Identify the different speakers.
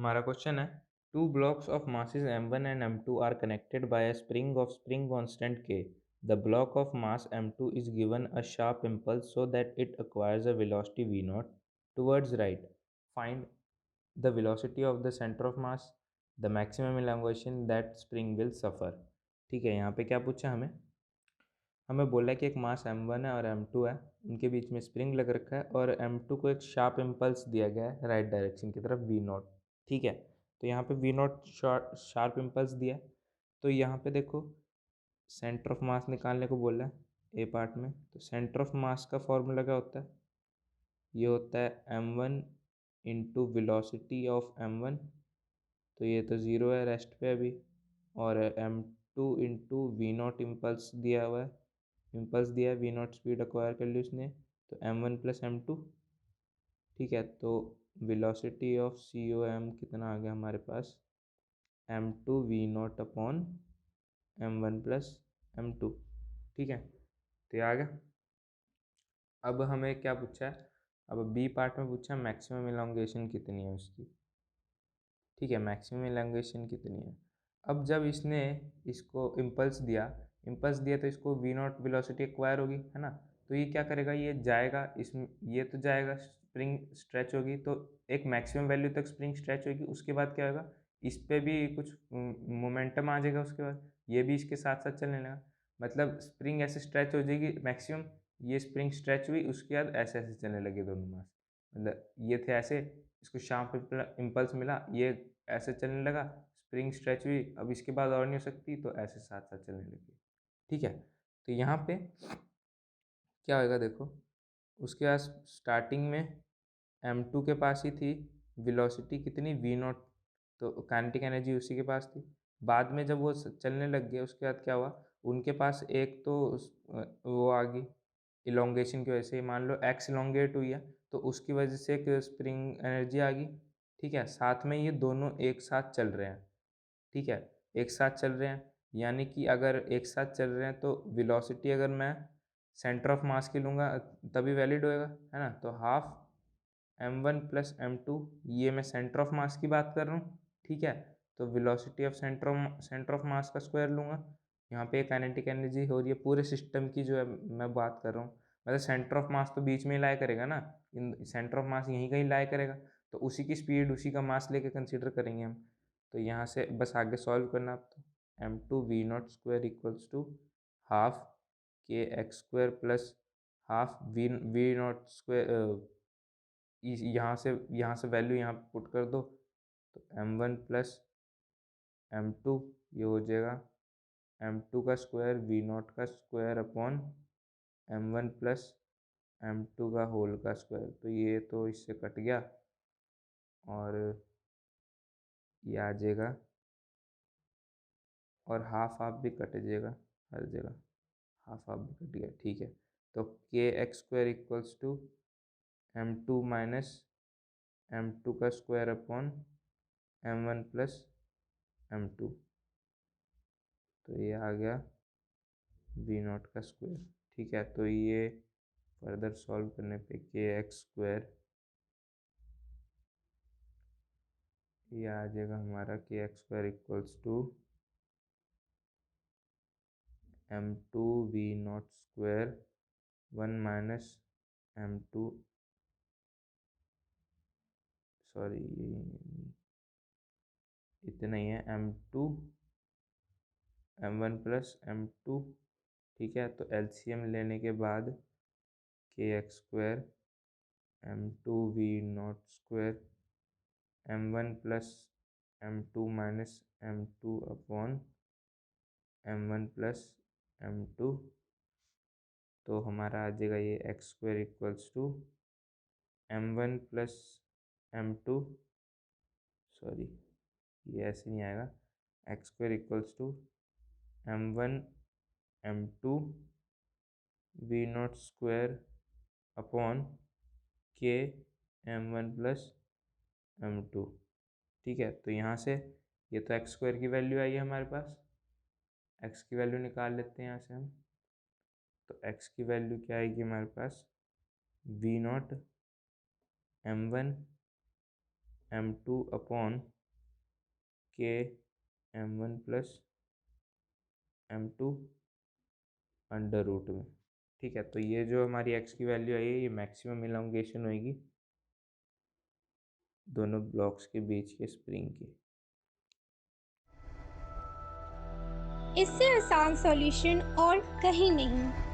Speaker 1: हमारा क्वेश्चन है, two blocks of masses m1 and m2 are connected by a spring of spring constant k. The block of mass m2 is given a sharp impulse so that it acquires a velocity v0 towards right. Find the velocity of the center of mass, the maximum elongation that spring will suffer. ठीक है, यहाँ पे क्या पूछा हमें बोला है कि एक मास m1 है और m2 है, उनके बीच में स्प्रिंग लग रखा है और m2 को एक शार्प इम्पल्स दिया गया है राइट डायरेक्शन की तरफ v0। ठीक है, तो यहाँ पे v0 शार्प इम्पल्स दिया है। तो यहाँ पे देखो सेंटर ऑफ मास निकालने को बोला है ए पार्ट में। तो सेंटर ऑफ मास का फॉर्मूला क्या होता है? ये होता है m1 into velocity of m1, तो ये तो ज़ीरो है रेस्ट पे अभी, और m2 इंटू v0 इम्पल्स दिया हुआ है, इम्पल्स दिया है, v0 स्पीड एक्वायर कर ली उसने, तो m1 प्लस m2। ठीक है, तो वेलोसिटी ऑफ COM कितना आ गया हमारे पास? m2 v0 upon m1 plus m2। ठीक है, तो ये आ गया। अब हमें क्या पूछा है? अब बी पार्ट में पूछा मैक्सिमम इलॉन्गेशन कितनी है उसकी। ठीक है, मैक्सिमम इलॉन्गेशन कितनी है? अब जब इसने इसको इम्पल्स दिया तो इसको v0 वेलोसिटी एक्वायर होगी, है ना। तो ये क्या करेगा, ये जाएगा इसमें, ये तो जाएगा, स्प्रिंग स्ट्रेच होगी, तो एक मैक्सिमम वैल्यू तक स्प्रिंग स्ट्रेच होगी। उसके बाद क्या होगा, इस पर भी कुछ मोमेंटम आ जाएगा, उसके बाद ये भी इसके साथ साथ चलने लगा। मतलब स्प्रिंग ऐसे स्ट्रेच हो जाएगी मैक्सिमम, ये स्प्रिंग स्ट्रेच हुई, उसके बाद ऐसे ऐसे चलने लगे दोनों मास। मतलब ये थे ऐसे, इसको शार्प इम्पल्स मिला, ये ऐसे चलने लगा, स्प्रिंग स्ट्रेच हुई, अब इसके बाद और नहीं हो सकती, तो ऐसे साथ साथ चलने लगी। ठीक है, तो यहाँ पे क्या होगा देखो, उसके पास स्टार्टिंग में m2 के पास ही थी वेलोसिटी कितनी, v0, तो काइनेटिक एनर्जी उसी के पास थी। बाद में जब वो चलने लग गए, उसके बाद क्या हुआ, उनके पास एक तो वो आ गई इलोंगेशन की वजह से, मान लो x इलोंगेट हुई है, तो उसकी वजह से एक स्प्रिंग एनर्जी आ गई। ठीक है, साथ में ये दोनों एक साथ चल रहे हैं। ठीक है, एक साथ चल रहे हैं, यानी कि अगर एक साथ चल रहे हैं तो वेलोसिटी अगर मैं सेंटर ऑफ मास की लूँगा तभी वैलिड होएगा, है ना। तो हाफ m1 प्लस m2, ये मैं सेंटर ऑफ मास की बात कर रहा हूँ। ठीक है, तो velocity of centre of mass का स्क्वायर लूँगा। यहाँ पे काइनेटिक एनर्जी हो रही है पूरे सिस्टम की, जो है मैं बात कर रहा हूँ। मतलब सेंटर ऑफ मास तो बीच में ही लाया करेगा ना, इन सेंटर ऑफ मास यहीं कहीं लाया करेगा, तो उसी की स्पीड उसी का मास लेके कंसिडर करेंगे हम। तो यहाँ से बस आगे सॉल्व करना आप, तो m2 v0 square equals to half k x square plus half v not square, यहाँ से वैल्यू यहाँ पुट कर दो, तो m1 प्लस m2, ये हो जाएगा m2 का स्क्वायर v0 का square upon m1 plus m2 का होल का स्क्वायर। तो ये तो इससे कट गया और ये आ जाएगा, और हाफ हाफ भी कट जाएगा हर जगह, हाफ हाफ भी कट गया। ठीक है, तो k x square equals to m2 minus m2 का square upon m1 plus m2, तो ये आ गया v0 का स्क्वायर। ठीक है, तो ये फर्दर सॉल्व करने पे के एक्स स्क्वायर, ये आ जाएगा हमारा k x square equals to m2 v0 square 1 minus m2, sorry इतना ही है, m2 m1 प्लस m2। ठीक है, तो LCM लेने के बाद k x square m2 v0 square m1 plus m2 minus m2 upon m1 plus m2, तो हमारा आ जाएगा ये x square equals to m1 plus m2, sorry ये ऐसे नहीं आएगा, x square equals to m1 m2 v0 square upon k m1 plus m2। ठीक है, तो यहाँ से ये तो एक्स स्क्वायर की वैल्यू आई है हमारे पास, एक्स की वैल्यू निकाल लेते हैं यहाँ से हम। तो एक्स की वैल्यू क्या आएगी हमारे पास, v0 m1 m2 अपॉन k m1 plus m2 under root में। ठीक है, तो ये जो हमारी x की वैल्यू आई है ये मैक्सिमम इलोंगेशन होगी दोनों ब्लॉक्स के बीच के स्प्रिंग की।
Speaker 2: इससे आसान सॉल्यूशन और कहीं नहीं।